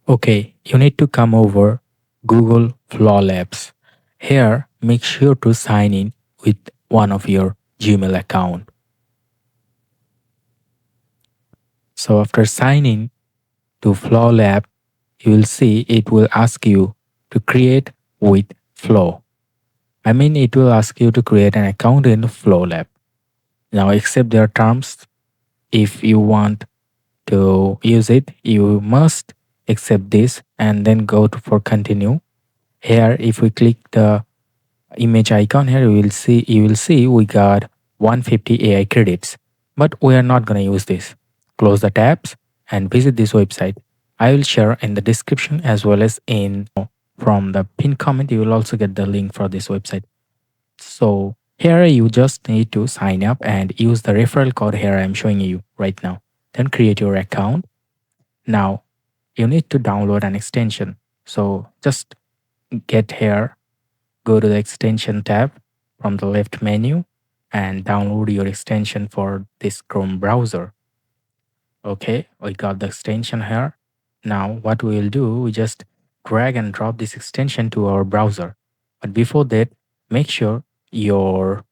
Okay, you need to come over Google Flow Labs. Here, make sure to sign in with one of your Gmail account. So after signing to Flow Lab, you will see it will ask you to create with Flow. I mean, it will ask you to create an account in Flow Lab. Now accept their terms. If you want to use it, you must accept this and then go to for continue. Here, if we click the image icon here, you will see we got 150 AI credits, but we are not going to use this. Close the tabs and visit this website. I will share in the description as well as in from the pinned comment. You will also get the link for this website. So here you just need to sign up and use the referral code here I'm showing you right now. Then create your account. Now you need to download an extension. So just get here, go to the extension tab from the left menu and download your extension for this Chrome browser. Okay, we got the extension here. Now what we will do, we just drag and drop this extension to our browser. But before that, make sure your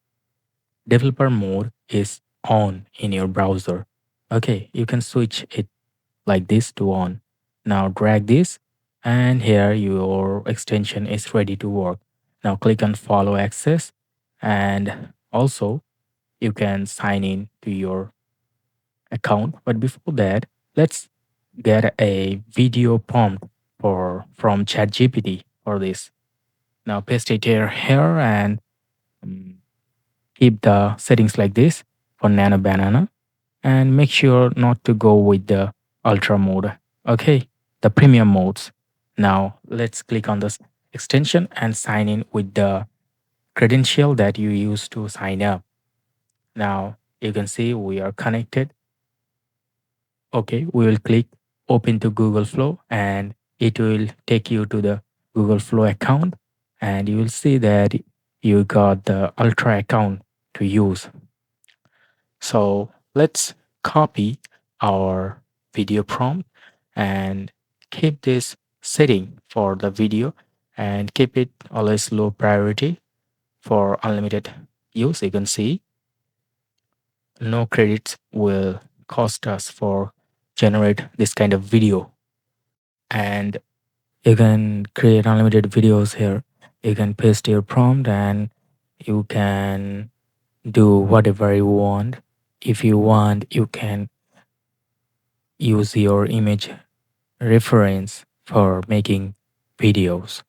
developer mode is on in your browser. Okay, you can switch it like this to on. Now drag this and here your extension is ready to work. Now click on follow access and also you can sign in to your account. But before that, let's get a video prompt from ChatGPT for this. Now paste it here and um, keep the settings like this for Nano Banana and make sure not to go with the ultra mode. Okay, the premium modes. Now let's click on this extension and sign in with the credential that you use to sign up. Now you can see we are connected. Okay, we will click open to Google Flow and it will take you to the Google Flow account and you will see that you got the ultra account to use. So let's copy our video prompt and keep this setting for the video and keep it always low priority for unlimited use. You can see no credits will cost us for generate this kind of video, and you can create unlimited videos here. You can paste your prompt and you can do whatever you want. If you want, you can use your image reference for making videos.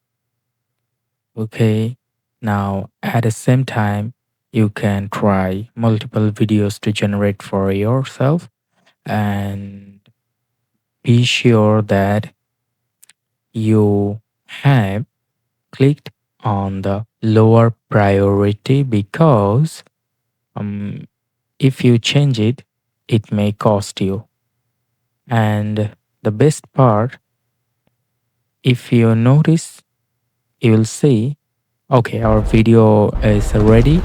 Okay, now at the same time, you can try multiple videos to generate for yourself and be sure that you have clicked on the lower priority because if you change it, it may cost you. And the best part, if you notice, you will see, okay, our video is ready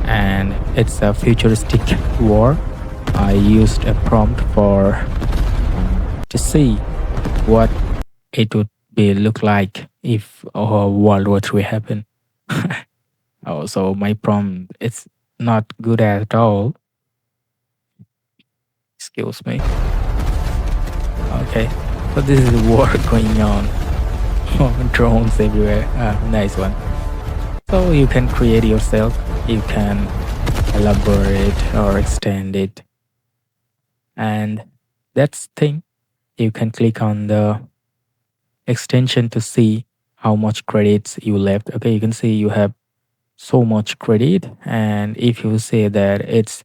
and it's a futuristic war. I used a prompt for to see what it would be look like if World War III happened. Oh, so my prompt it's not good at all. Excuse me. Okay, so this is war going on. Drones everywhere. Nice one. So you can create yourself. You can elaborate or extend it, and that's thing. You can click on the extension to see how much credits you left. Okay, you can see you have so much credit, and if you say that it's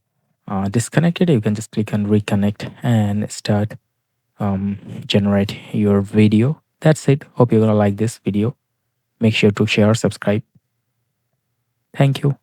disconnected, you can just click on reconnect and start generate your video. That's it. Hope you're gonna like this video. Make sure to share, subscribe. Thank you.